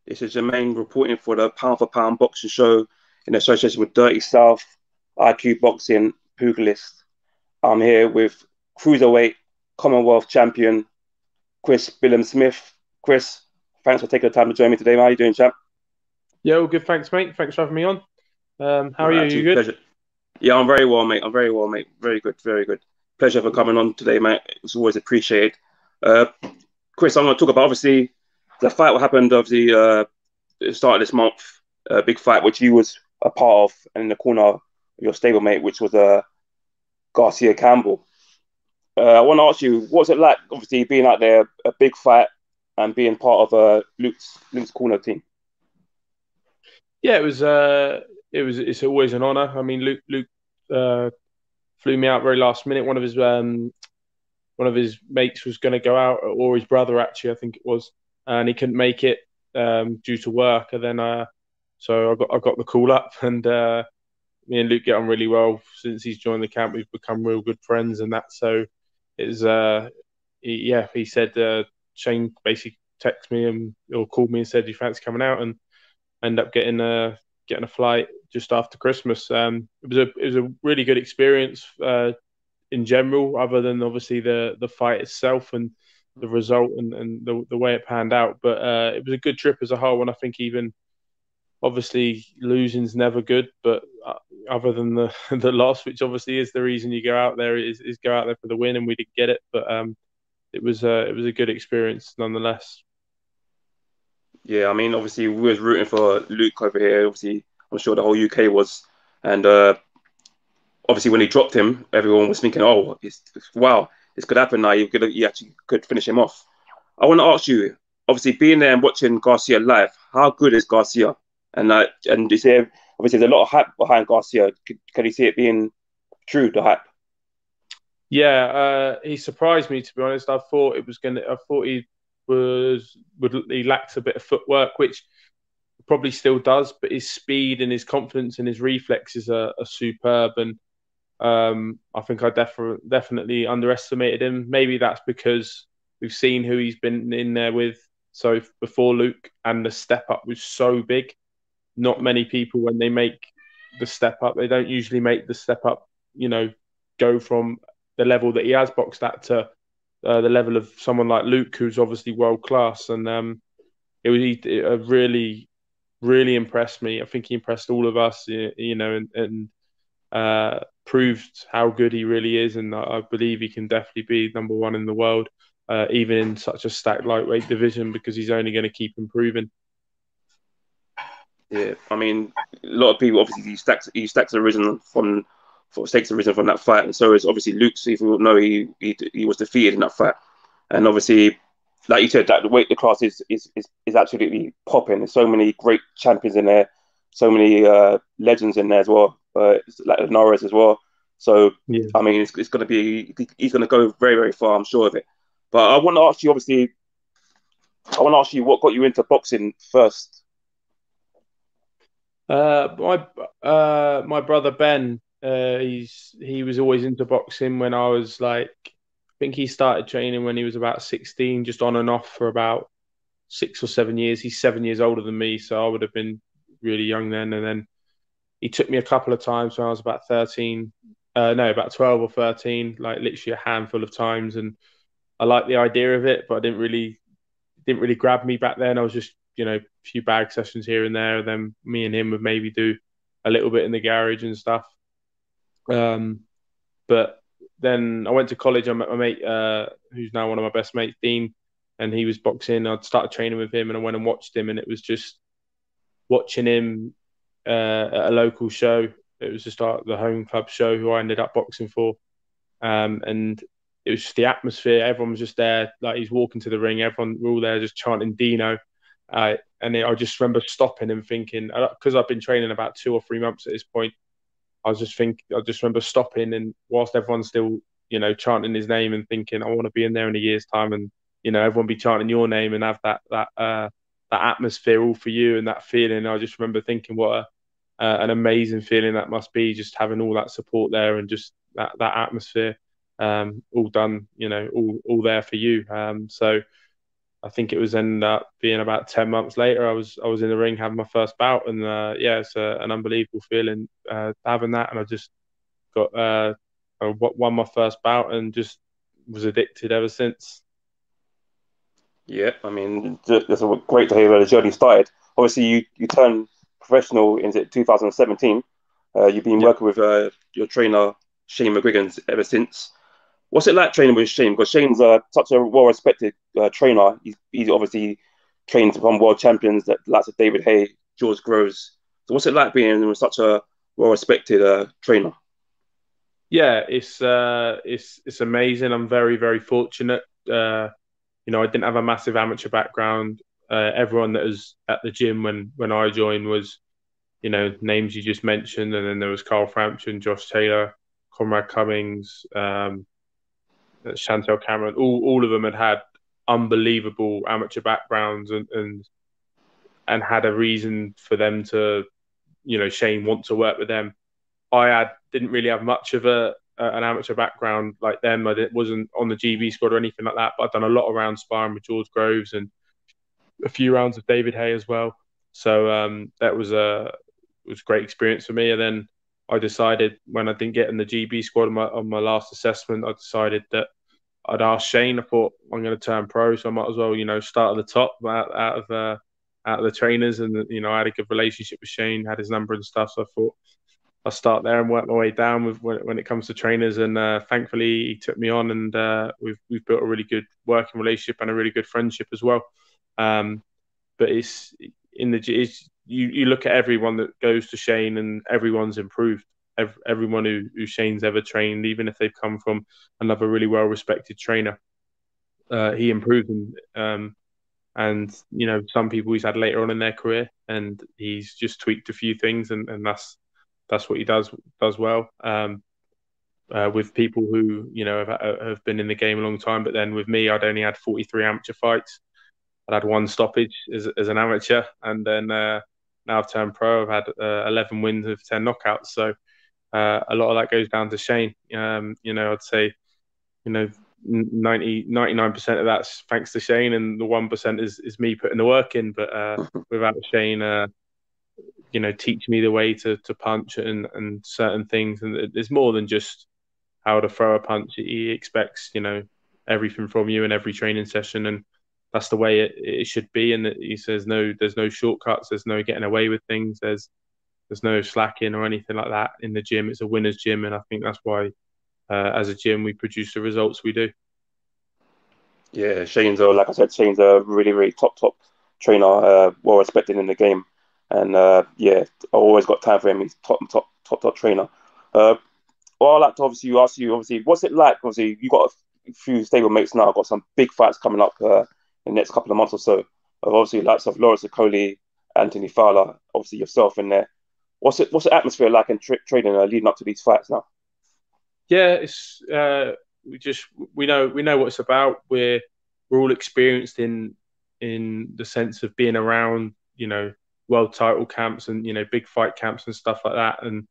This is Jermaine reporting for the Pound for Pound Boxing Show in association with Dirty South, IQ Boxing, Pugilist. I'm here with Cruiserweight Commonwealth champion Chris Billam-Smith. Chris, thanks for taking the time to join me today. How are you doing, champ? Yeah, all good. Thanks, mate. Thanks for having me on. How are you? You Absolute good? pleasure. Yeah, I'm very well, mate. I'm very well, mate. Very good, very good. Pleasure for coming on today, mate. It's always appreciated. Uh, Chris, I'm going to talk about obviously the fight what happened of the start of this month, a big fight which you was a part of, and in the corner of your stablemate, which was Garcia Campbell. I want to ask you, what's it like, obviously being out there, a big fight, and being part of Luke's corner team? Yeah, It's always an honour. I mean, Luke uh, flew me out very last minute. One of his mates was going to go out, or his brother actually, I think it was, and he couldn't make it due to work. And then so I got the call up, and me and Luke get on really well since he's joined the camp. We've become real good friends, and that. So it's he said Shane basically texted me and or called me and said, "Do you fancy coming out?" And end up getting a flight just after Christmas. It was a really good experience in general, other than obviously the fight itself and the result and the way it panned out. But it was a good trip as a whole, and I think even obviously losing's never good, but other than the the loss, which obviously is the reason you go out there, is go out there for the win, and we didn't get it. But it was a good experience nonetheless. Yeah, I mean, obviously we was rooting for Luke over here. Obviously, I'm sure the whole UK was, and obviously when he dropped him, everyone was thinking, "Oh, wow, this could happen now. You actually could finish him off." I want to ask you, obviously being there and watching Garcia live, how good is Garcia? And you say obviously there's a lot of hype behind Garcia. Can you see it being true, the hype? Yeah, he surprised me to be honest. I thought he lacked a bit of footwork, which probably still does, but his speed and his confidence and his reflexes are superb. And I think I definitely underestimated him. Maybe that's because we've seen who he's been in there with. So before Luke, and the step up was so big. Not many people, when they make the step up, they don't usually make the step up. You know, go from the level that he has boxed at to the level of someone like Luke, who's obviously world class. And it really impressed me. I think he impressed all of us. You know, and proved how good he really is. And I believe he can definitely be number one in the world, even in such a stacked lightweight division, because he's only going to keep improving. Yeah, I mean, a lot of people obviously he stacks arisen from for stakes arisen from that fight, and so is obviously Luke's. If you know, he was defeated in that fight, and obviously, like you said, that the weight the class is absolutely popping. There's so many great champions in there, so many legends in there as well, like Norris as well. So Yeah. I mean, it's going to be he's going to go very very far. I'm sure of it. But I want to ask you, obviously, I want to ask you what got you into boxing first. My brother Ben, he was always into boxing when I was like, I think he started training when he was about 16, just on and off for about 6 or 7 years. He's 7 years older than me, so I would have been really young then. And then he took me a couple of times when I was about 13, no, about 12 or 13, like literally a handful of times. And I liked the idea of it, but I didn't really grab me back then. I was just, a few bag sessions here and there. And then me and him would maybe do a little bit in the garage and stuff. Um, but then I went to college. I met my mate, who's now one of my best mates, Dean, and he was boxing. I'd started training with him, and I went and watched him, and it was just watching him at a local show. It was just the home club show who I ended up boxing for. And it was just the atmosphere. Everyone was just there, like he's walking to the ring. Everyone were all there just chanting Dino. I just remember stopping and thinking, because I've been training about 2 or 3 months at this point. I just remember stopping, and whilst everyone's still, chanting his name and thinking, I want to be in there in a year's time, and everyone be chanting your name and have that atmosphere all for you and that feeling. I just remember thinking, what an amazing feeling that must be, just having all that support there and just that atmosphere, all done, all there for you. So I think it was ended up being about 10 months later. I was in the ring having my first bout, and yeah, it's an unbelievable feeling having that. And I just got I won my first bout and just was addicted ever since. Yeah, I mean, that's great to hear where the journey started. Obviously, you turned professional in 2017. You've been Yeah, working with your trainer Shane McGriggins ever since. What's it like training with Shane? Because Shane's such a well-respected trainer. He's obviously trained from world champions that likes of David Haye, George Groves. So what's it like being with such a well-respected trainer? yeah, it's amazing. I'm very very fortunate. I didn't have a massive amateur background. Everyone that was at the gym when I joined was, names you just mentioned, and then there was Carl Frampton, Josh Taylor, Conrad Cummings, Chantel Cameron. All of them had unbelievable amateur backgrounds and had a reason for them to, Shane want to work with them. Didn't really have much of an amateur background like them. Wasn't on the GB squad or anything like that, but I've done a lot around sparring with George Groves and a few rounds of David Haye as well. So that was a great experience for me. And then I decided when I didn't get in the GB squad on my last assessment, I decided that I'd ask Shane. I thought I'm going to turn pro, so I might as well, start at the top out of the trainers. And I had a good relationship with Shane, had his number and stuff. So I thought I'll start there and work my way down with when it comes to trainers. And thankfully, he took me on, and we've built a really good working relationship and a really good friendship as well. But it's you look at everyone that goes to Shane, and everyone's improved. Everyone who Shane's ever trained, even if they've come from another really well respected trainer, he improved them. And some people he's had later on in their career, and he's just tweaked a few things, and that's what he does well. With people who have been in the game a long time, but then with me, I'd only had 43 amateur fights. I'd had one stoppage as an amateur, and then now I've turned pro. I've had 11 wins with 10 knockouts. So a lot of that goes down to Shane. I'd say 99% of that's thanks to Shane, and the 1% is me putting the work in. But without Shane, teach me the way to punch and certain things, and there's more than just how to throw a punch. He expects everything from you in every training session, and that's the way it should be. And he says there's no shortcuts, there's no getting away with things, there's no slacking or anything like that in the gym. It's a winner's gym, and I think that's why as a gym we produce the results we do. Yeah, like I said, Shane's a really, really top trainer, well respected in the game. And yeah, I always got time for him. He's top trainer. Well, I'd like to obviously ask you, obviously, what's it like? Obviously, you got a few stablemates now, got some big fights coming up in the next couple of months or so. Obviously, lots of Lawrence Okolie, Anthony Fowler, obviously yourself in there. What's the atmosphere like in training leading up to these fights now? Yeah, it's we know what it's about. We're all experienced in the sense of being around, world title camps and big fight camps and stuff like that. And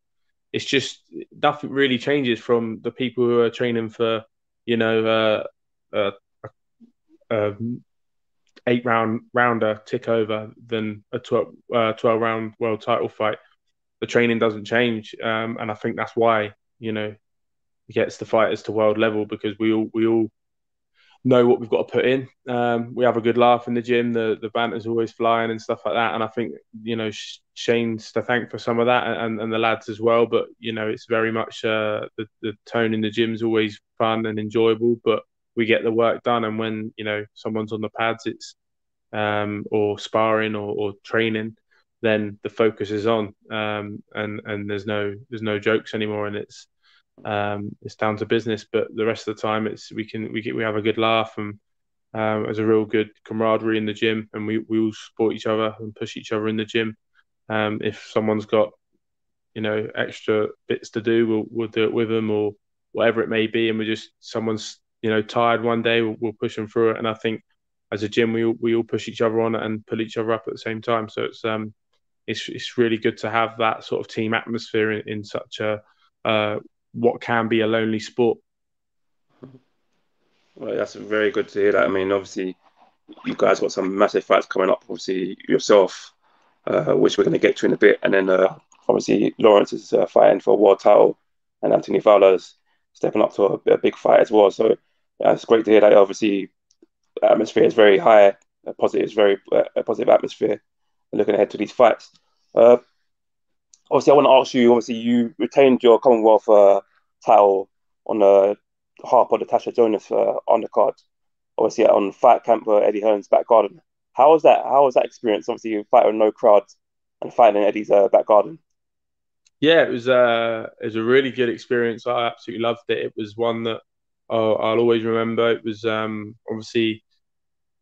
it's just nothing really changes from the people who are training for, uh, 8 rounder tick over than a 12 round world title fight. The training doesn't change, and I think that's why he gets the fighters to world level, because we all know what we've got to put in. We have a good laugh in the gym. The banter's always flying and stuff like that. And I think Shane's to thank for some of that, and the lads as well. But it's very much the tone in the gym's always fun and enjoyable. But we get the work done, and when someone's on the pads, it's or sparring or training, then the focus is on, and there's no jokes anymore, and it's down to business. But the rest of the time, we have a good laugh, and there's a real good camaraderie in the gym, and we all support each other and push each other in the gym. If someone's got extra bits to do, we'll do it with them, or whatever it may be. And someone's tired one day, we'll push them through it. And I think as a gym, we all push each other on and pull each other up at the same time. So it's really good to have that sort of team atmosphere in such a what can be a lonely sport. Well, that's very good to hear that. I mean, obviously, you guys got some massive fights coming up. Obviously, yourself, which we're going to get to in a bit, and then obviously Lawrence is fighting for a world title, and Anthony Fowler's stepping up to a big fight as well. So yeah, it's great to hear that. Obviously, the atmosphere is very high, a positive, very a positive atmosphere. Looking ahead to these fights. Uh, Obviously, I want to ask you. Obviously, you retained your Commonwealth title on the Harper the Tasha Jonas undercard. Obviously, on Fight Camp Eddie Hearn's back garden. How was that? How was that experience? Obviously, you fight with no crowds and fighting in Eddie's back garden. Yeah, it was a really good experience. I absolutely loved it. It was one that I'll always remember. It was obviously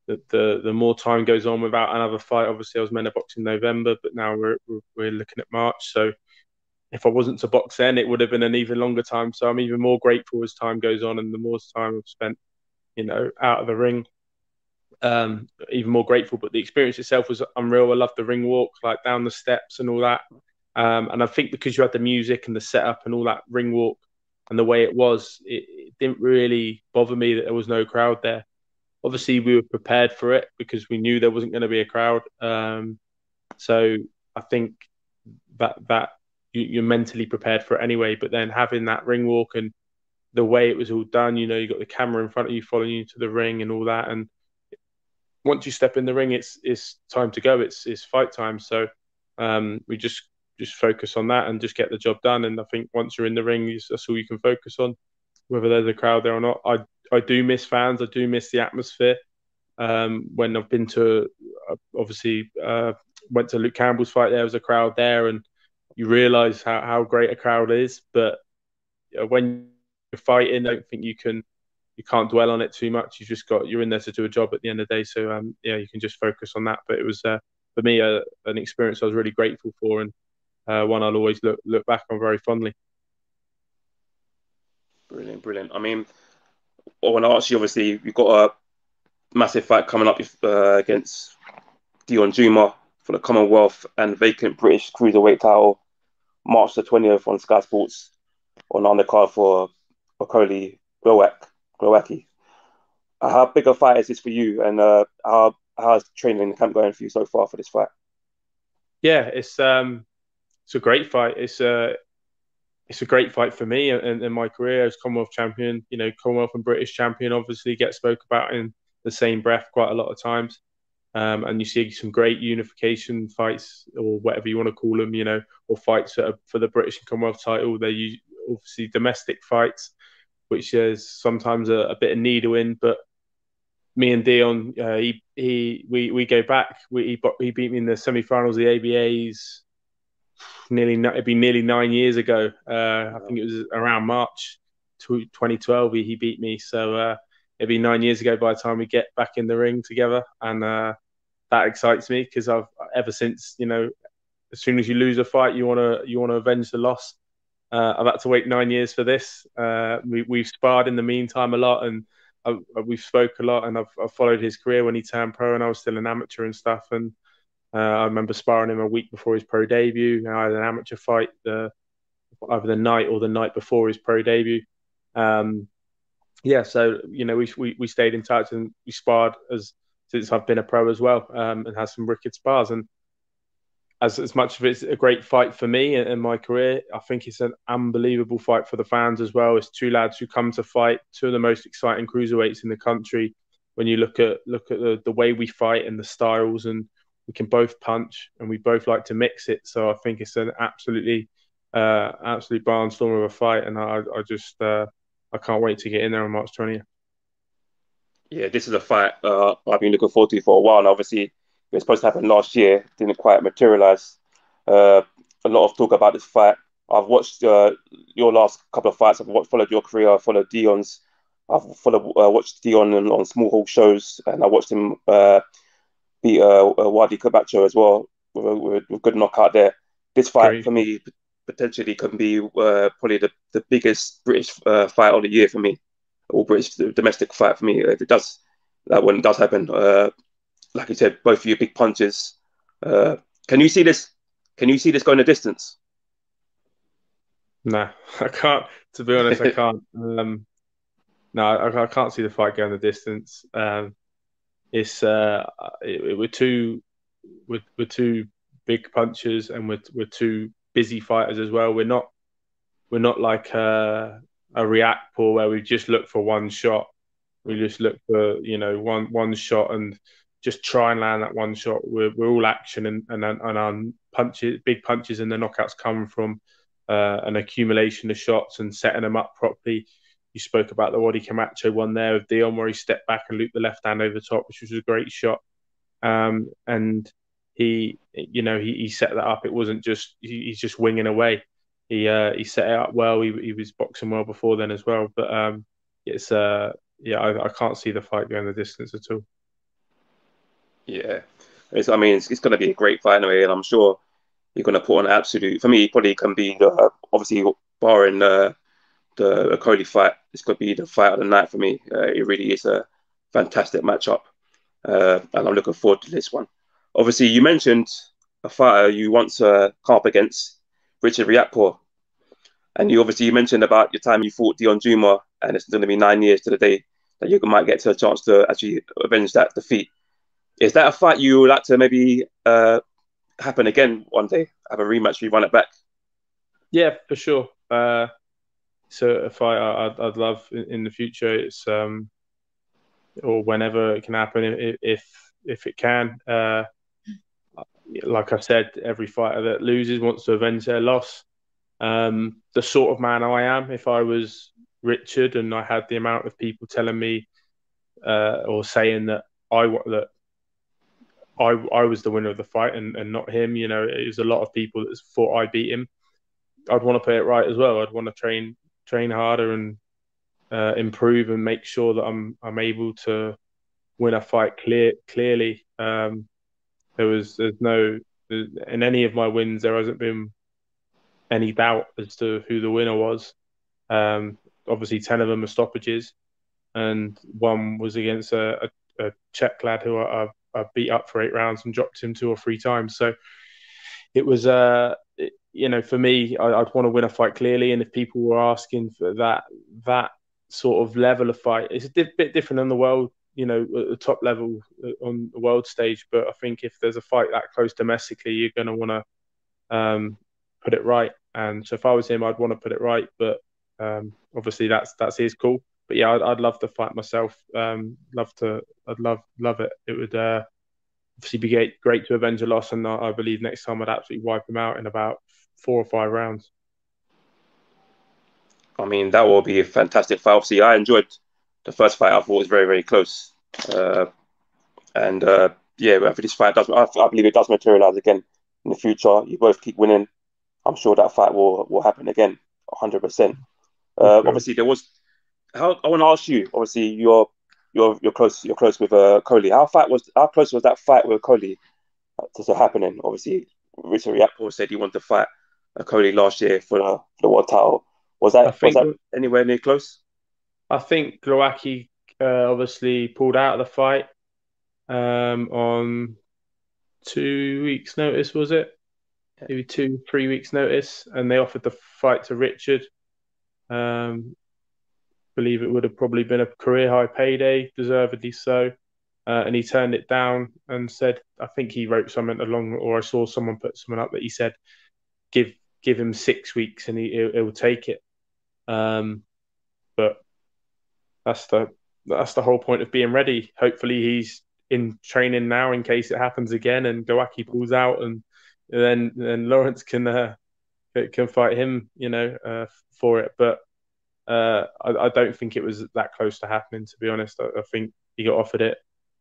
the more time goes on without another fight. Obviously, I was meant to box in November, but now we're looking at March. So if I wasn't to box then, it would have been an even longer time. So I'm even more grateful as time goes on and the more time I've spent, out of the ring. Even more grateful. But the experience itself was unreal. I loved the ring walk, like down the steps and all that. And I think because you had the music and the setup and all that ring walk and the way it was, it didn't really bother me that there was no crowd there. Obviously, we were prepared for it because we knew there wasn't going to be a crowd. So I think that you're mentally prepared for it anyway. But then having that ring walk and the way it was all done, you got the camera in front of you following you to the ring and all that. And once you step in the ring, it's time to go. It's fight time. So we just focus on that and just get the job done. And I think once you're in the ring, that's all you can focus on, whether there's a crowd there or not. I do miss fans. I do miss the atmosphere. When I've been to, obviously, went to Luke Campbell's fight, there was a crowd there, and you realise how great a crowd is. But when you're fighting, I don't think you can't dwell on it too much. You're in there to do a job at the end of the day. So yeah, you can just focus on that. But it was for me an experience I was really grateful for, and one I'll always look back on very fondly. Brilliant, brilliant. I mean, I want to ask you. Obviously, you've got a massive fight coming up against Deion Jumah for the Commonwealth and vacant British Cruiserweight title, March the 20th on Sky Sports on the undercard for Okolie Glowacki. How big a fight is this for you, and how's training in the camp going for you so far for this fight? Yeah, it's a great fight. It's a great fight for me and my career as Commonwealth champion. Commonwealth and British champion obviously get spoke about in the same breath quite a lot of times. And you see some great unification fights, or whatever you want to call them, or fights for the British and Commonwealth title. They're obviously domestic fights, which is sometimes a bit of needle in. But me and Deion, we go back. He beat me in the semi-finals of the ABAs. It'd be nearly 9 years ago. I think it was around March 2012. He beat me, so it'd be 9 years ago by the time we get back in the ring together, and that excites me because I've ever since as soon as you lose a fight, you wanna avenge the loss. I've had to wait 9 years for this. We've sparred in the meantime a lot, and we've spoke a lot, and I've followed his career when he turned pro, and I was still an amateur and stuff, and I remember sparring him a week before his pro debut. I had an amateur fight either the night or the night before his pro debut. Yeah, so we stayed in touch and we sparred since I've been a pro as well, and had some wicked spars. And as much of it's a great fight for me and my career, I think it's an unbelievable fight for the fans as well. It's two lads who come to fight, two of the most exciting cruiserweights in the country. When you look at the way we fight and the styles, and we can both punch and we both like to mix it. So I think it's an absolute barnstormer of a fight, and I can't wait to get in there on March 20th. Yeah, this is a fight I've been looking forward to for a while. And obviously, it was supposed to happen last year, didn't quite materialize. Uh, a lot of talk about this fight. I've watched your last couple of fights. Followed your career. I've followed Dion's. Watched Dion on small hall shows, and I watched him beat Wadi Kabacho as well with good knockout there. This fight Great. for me potentially can be probably the biggest British fight of the year for me, or British domestic fight for me. If it does, that when it does happen, like you said, both of you big punches. Uh, can you see this? Can you see this going the distance? No, I can't. To be honest, I can't. No, I can't see the fight going the distance. it's we're two big punchers, and we're two busy fighters as well. We're not like a Riakporhe where we just look for one shot. We just look for one shot and just try and land that one shot. We're all action, and our punches, big punches, and the knockouts come from an accumulation of shots and setting them up properly. You spoke about the Wadi Camacho one there with Deion, where he stepped back and looped the left hand over the top, which was a great shot. And he set that up. It wasn't just he's just winging away. He set it up well. He was boxing well before then as well. But I can't see the fight going the distance at all. Yeah, it's going to be a great fight anyway, and I'm sure you're going to put on an absolute. For me, it probably can be obviously barring the Okolie fight. It's going to be the fight of the night for me. It really is a fantastic matchup, and I'm looking forward to this one. Obviously, you mentioned a fighter you once come up against, Richard Riakporhe, and you mentioned about your time you fought Deion Jumah, and it's going to be 9 years to the day that you might get to a chance to actually avenge that defeat. Is that a fight you would like to maybe happen again one day? Have a rematch, rerun it back? Yeah, for sure. So a fight I'd love in the future. It's or whenever it can happen, if it can. Like I said, every fighter that loses wants to avenge their loss. The sort of man I am, if I was Richard and I had the amount of people telling me or saying that I was the winner of the fight and not him, it was a lot of people that thought I beat him. I'd want to play it right as well. I'd want to train harder and improve and make sure that I'm able to win a fight clearly. There's no in any of my wins there hasn't been any doubt as to who the winner was. Obviously 10 of them are stoppages, and one was against a Czech lad who I beat up for 8 rounds and dropped him 2 or 3 times. So it was for me, I'd want to win a fight clearly, and if people were asking for that sort of level of fight, it's a bit different in the world, at the top level on the world stage. But I think if there's a fight that close domestically, you're going to want to put it right. And so if I was him, I'd want to put it right. But obviously that's his call. But yeah, I'd love to fight myself. I'd love it. It would obviously be great to avenge a loss, and I believe next time I'd absolutely wipe him out in about 4 or 5 rounds. That will be a fantastic fight. Obviously, I enjoyed the first fight. I thought it was very, very close. For this fight, I believe it does materialize again in the future. You both keep winning. I'm sure that fight will happen again, 100%. Obviously, there was. I want to ask you. Obviously, you're close. You're close with Okolie. How close was that fight with Okolie to happening? Obviously, Richard Riakporhe said he wanted to fight Okolie last year for the world title. Was that anywhere near close? I think Glowacki obviously pulled out of the fight on 2 weeks' notice, was it? Maybe 2-3 weeks' notice, and they offered the fight to Richard. Believe it would have probably been a career high payday, deservedly so. And he turned it down and said, I think he wrote something along, or I saw someone put something up that he said, give him 6 weeks and he'll take it. But that's the whole point of being ready. Hopefully he's in training now in case it happens again and Glowacki pulls out, and then Lawrence can fight him, for it. But I don't think it was that close to happening, to be honest. I think he got offered it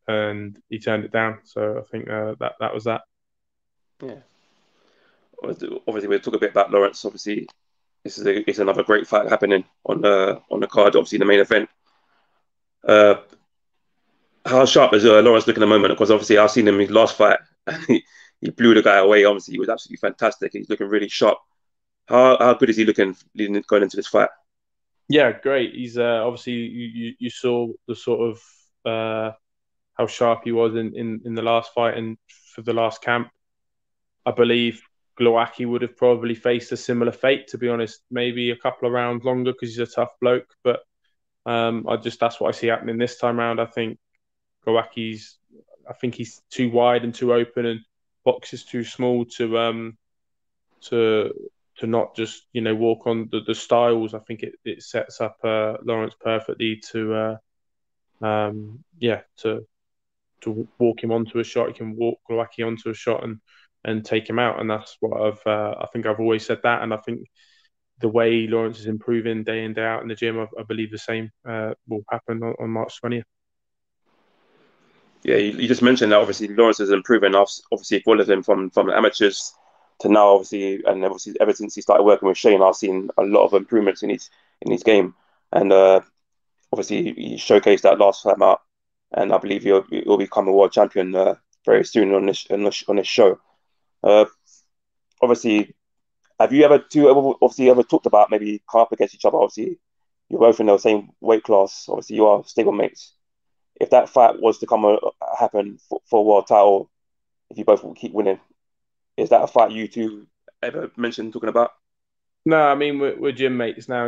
and he turned it down. So I think that was that. Yeah. Obviously, we'll talk a bit about Lawrence. Obviously, it's another great fight happening on the card. Obviously, the main event. How sharp is Lawrence looking at the moment? Because obviously, I've seen him in his last fight, and he blew the guy away. Obviously, he was absolutely fantastic. He's looking really sharp. How good is he looking going into this fight? Yeah, great. He's obviously you saw the sort of how sharp he was in the last fight and for the last camp. I believe Glowacki would have probably faced a similar fate, to be honest. Maybe a couple of rounds longer because he's a tough bloke, but that's what I see happening this time round. I think Glowacki's, I think he's too wide and too open, and box is too small to not just walk on the styles. I think it sets up Lawrence perfectly to walk him onto a shot. He can walk Glowacki onto a shot and take him out, and that's what I think I've always said that, and I think the way Lawrence is improving day in day out in the gym, I believe the same will happen on March 20th. Yeah, you just mentioned that obviously Lawrence is improving. Obviously, followed him from the amateurs to now, obviously, and obviously ever since he started working with Shane, I've seen a lot of improvements in his game, and obviously he showcased that last time out, and I believe he'll become a world champion very soon on this show. Uh, Obviously, have you ever talked about maybe come up against each other? Obviously, you're both in the same weight class. Obviously, you are stablemates. If that fight was to happen for a world title, if you both will keep winning, is that a fight you two ever mentioned talking about? No, I mean we're gym mates now.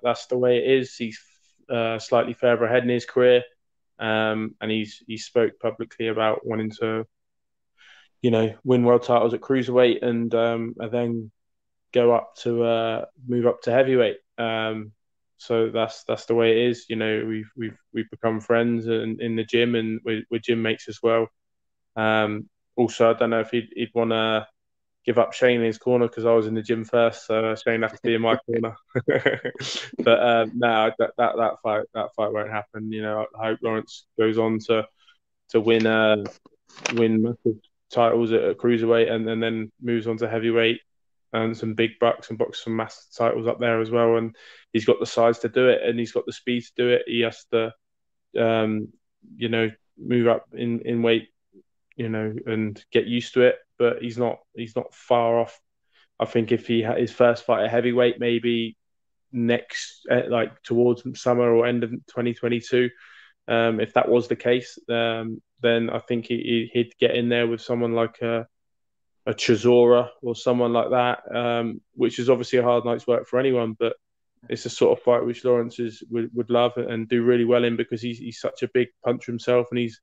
That's the way it is. He's slightly further ahead in his career, and he spoke publicly about wanting to, win world titles at cruiserweight and then go up to move up to heavyweight. So that's the way it is. We've become friends in the gym, and we're gym mates as well. Also, I don't know if he'd want to give up Shane in his corner because I was in the gym first, so Shane has to be in my corner. But no, that fight won't happen. I hope Lawrence goes on to win massive titles at cruiserweight and then moves on to heavyweight and some big bucks and box some massive titles up there as well. And he's got the size to do it, and he's got the speed to do it. He has to, move up in weight, and get used to it. But he's not far off. I think if he had his first fight at heavyweight, maybe next, like towards summer or end of 2022, if that was the case, then I think he'd get in there with someone like a Chisora or someone like that, which is obviously a hard night's work for anyone, but it's the sort of fight which Lawrence would love and do really well in because he's such a big puncher himself and he's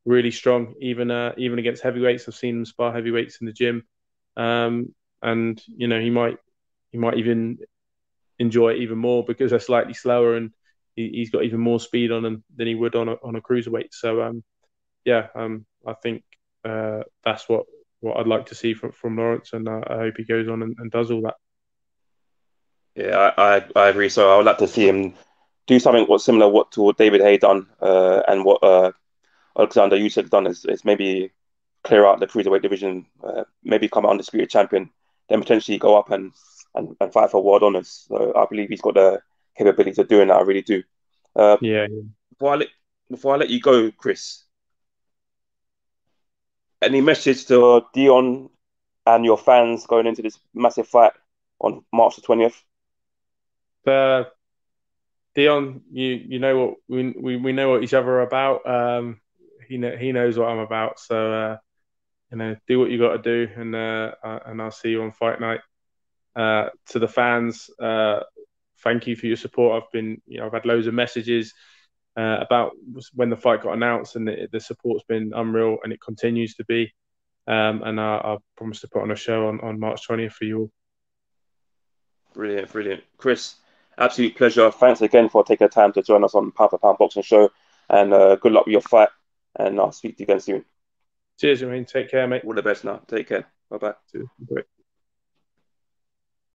really strong, even against heavyweights. I've seen him spar heavyweights in the gym, and he might even enjoy it even more because they're slightly slower and he's got even more speed on him than he would on a cruiserweight. So I think that's what I'd like to see from Lawrence, and I hope he goes on and does all that. Yeah, I agree. So I would like to see him do something similar to what David Haye done, and what Alexander Usyk done is maybe clear out the cruiserweight division, maybe become an undisputed champion, then potentially go up and fight for world honors. So I believe he's got the capability of doing that. I really do. Yeah. Before I let you go, Chris, any message to Deion and your fans going into this massive fight on March the 20th? Deion, you know what we know what each other are about. He knows what I'm about. So do what you got to do, and I'll see you on fight night. To the fans, thank you for your support. I've had loads of messages about when the fight got announced, and the support's been unreal, and it continues to be. And I promise to put on a show on March 20th for you all. Brilliant. Chris, absolute pleasure. Thanks again for taking the time to join us on Pound for Pound Boxing Show, and good luck with your fight, and I'll speak to you again soon. Cheers, Jermaine. Take care, mate. All the best now. Take care. Bye-bye. Cheers. Bye.